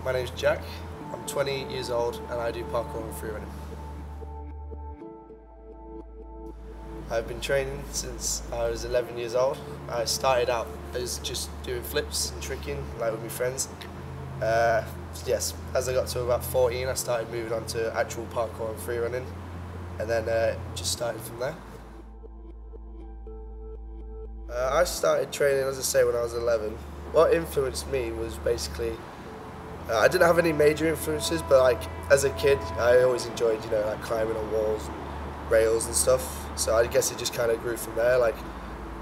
My name's Jack, I'm 20 years old and I do parkour and freerunning. I've been training since I was 11 years old. I started out as just doing flips and tricking, like with my friends. Yes, as I got to about 14, I started moving on to actual parkour and freerunning, and then just started from there. I started training, as I say, when I was 11. What influenced me was basically, I didn't have any major influences, but like as a kid, I always enjoyed, you know, like climbing on walls, and rails and stuff. So I guess it just kind of grew from there. Like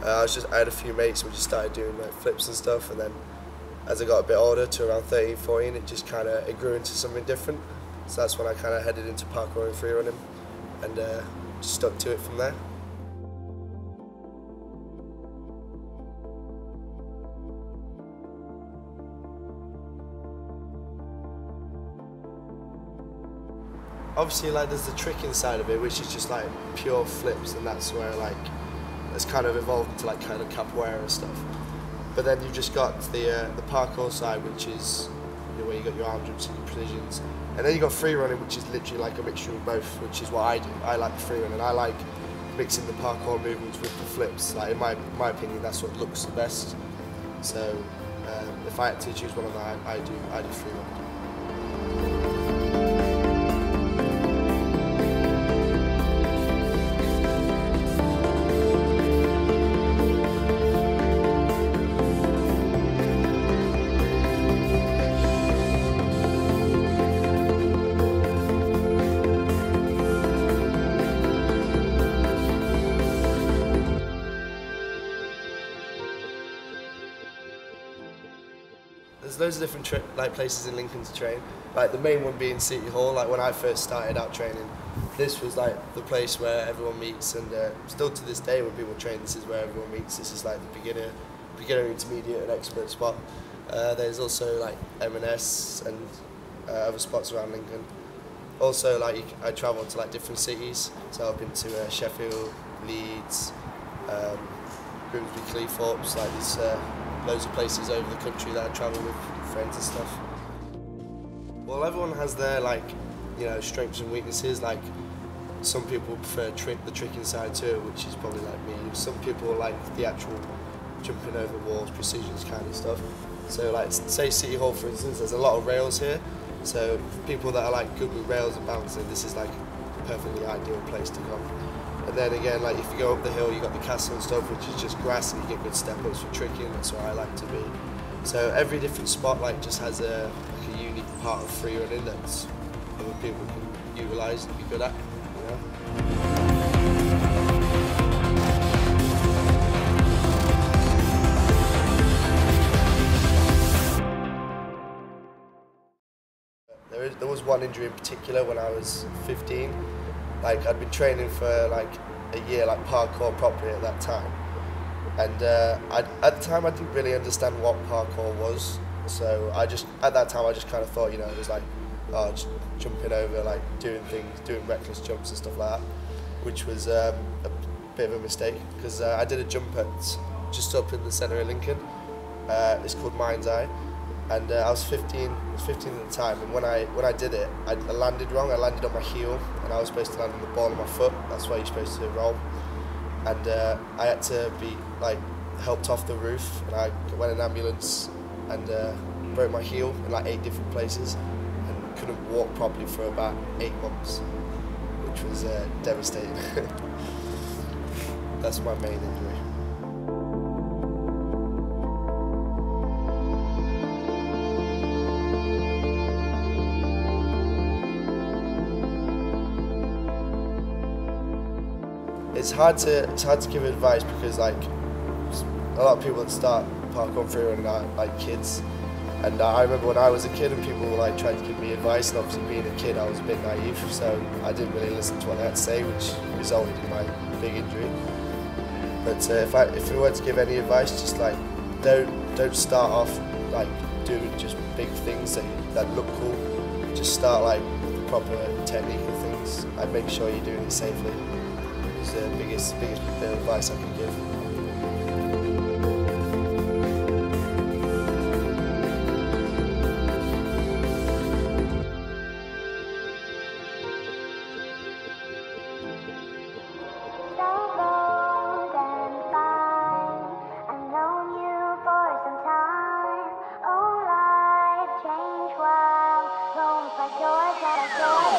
I had a few mates who just started doing like flips and stuff, and then as I got a bit older, to around 13, 14, it grew into something different. So that's when I kind of headed into parkour and freerunning, and just stuck to it from there. Obviously, like there's the tricking side of it, which is just like pure flips, and that's where like it's kind of evolved into like kind of capoeira stuff. But then you've just got the parkour side, which is, you know, where you got your arm jumps and your precisions, and then you got freerunning, which is literally like a mixture of both, which is what I do. I like the freerunning. I like mixing the parkour movements with the flips. Like in my opinion, that's what looks the best. So if I had to choose one of them, I do freerunning. There's loads of different places in Lincoln to train. Like the main one being City Hall. Like when I first started out training, this was like the place where everyone meets, and still to this day when people train, this is where everyone meets. This is like the beginner, intermediate, and expert spot. There's also like M&S and other spots around Lincoln. Also, like I travel to like different cities, so I've been to Sheffield, Leeds, Grimsby, Cleethorpes. Like there's loads of places over the country that I travel with friends and stuff. Well, everyone has their strengths and weaknesses. Like some people prefer the tricking side to it, which is probably like me. Some people like the actual jumping over walls, precisions kind of stuff. So like say City Hall for instance, there's a lot of rails here. So people that are like good with rails and bouncing, this is like a perfectly ideal place to come. And then again, like if you go up the hill, you got the castle and stuff, which is just grass, and you get good step-ups for tricking. That's where I like to be. So every different spot just has a unique part of freerunning that other people can utilise and be good at. You know? There was one injury in particular when I was 15. Like I'd been training for like a year, like parkour properly at that time, and at the time I didn't really understand what parkour was. So at that time I just kind of thought, you know, it was like just jumping over, like doing reckless jumps and stuff like that, which was a bit of a mistake, because I did a jump just up in the centre of Lincoln. It's called Mind's Eye. And I was 15 at the time, and when I did it, I landed wrong. I landed on my heel, and I was supposed to land on the ball of my foot. That's why you're supposed to roll. And I had to be like helped off the roof, and I went in an ambulance and broke my heel in like 8 different places, and couldn't walk properly for about 8 months, which was devastating. That's my main injury. It's hard to give advice, because like a lot of people that start parkour and freerunning are like kids, and I remember when I was a kid and people were like trying to give me advice, and obviously being a kid I was a bit naive, so I didn't really listen to what they had to say, which resulted in my big injury. But if we were to give any advice, just like don't start off like doing just big things that look cool. Just start like with the proper technique and things, and make sure you're doing it safely. Is the biggest bit of advice I can give.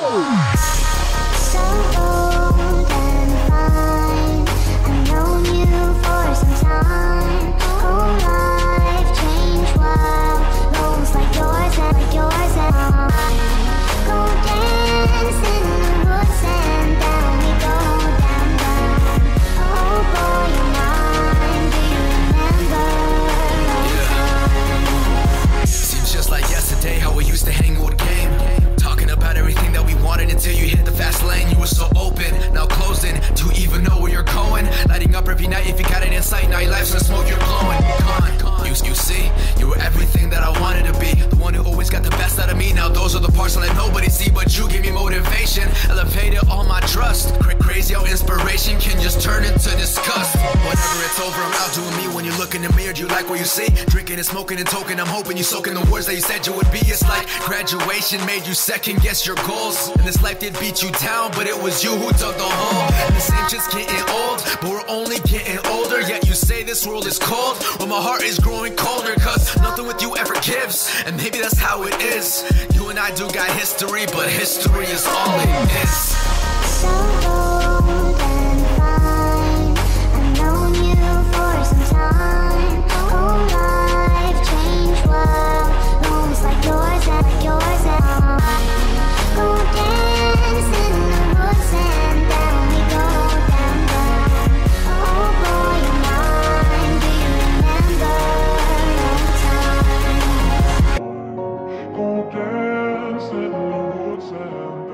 So old and fine, I've known you for some time. Whole life change wild, roles like yours and mine. Go dance in the woods and down we go, down, down. Oh boy, you're mine. Do you remember those times? Seems just like yesterday how we used to hang with a game. Talking about everything that we wanted until you hit the fast lane. You were so open, now closing. Do you even know where you're going? Lighting up every night if you got it in sight. Now your life's in smoke, you're glowing. You see, you were everything that I wanted to be. The one who always got the best out of me. Now those are the parts that let nobody see, but you give me motivation. Elevated all my trust. Crazy how inspiration can just turn into disgust. Whenever it's over, I'm out doing me. When you look in the mirror, do you like what you see? Drinking and smoking and toking, I'm hoping you soaking the words that you said you would be. It's like graduation made you second guess your goals. And this life did beat you down, but it was you who took the whole. And the same shit's getting old, but we're only getting older. Yet you say this world is cold, well my heart is growing colder. Cause nothing with you ever gives, and maybe that's how it is. You and I do got history, but history is all it is. So old and fine, I've known you for some time. Whole life change wild, roles like yours and mine. Go dance in the woods and down we go, down, down. Oh boy, you're mine. Do you remember those times? Go dance in the woods and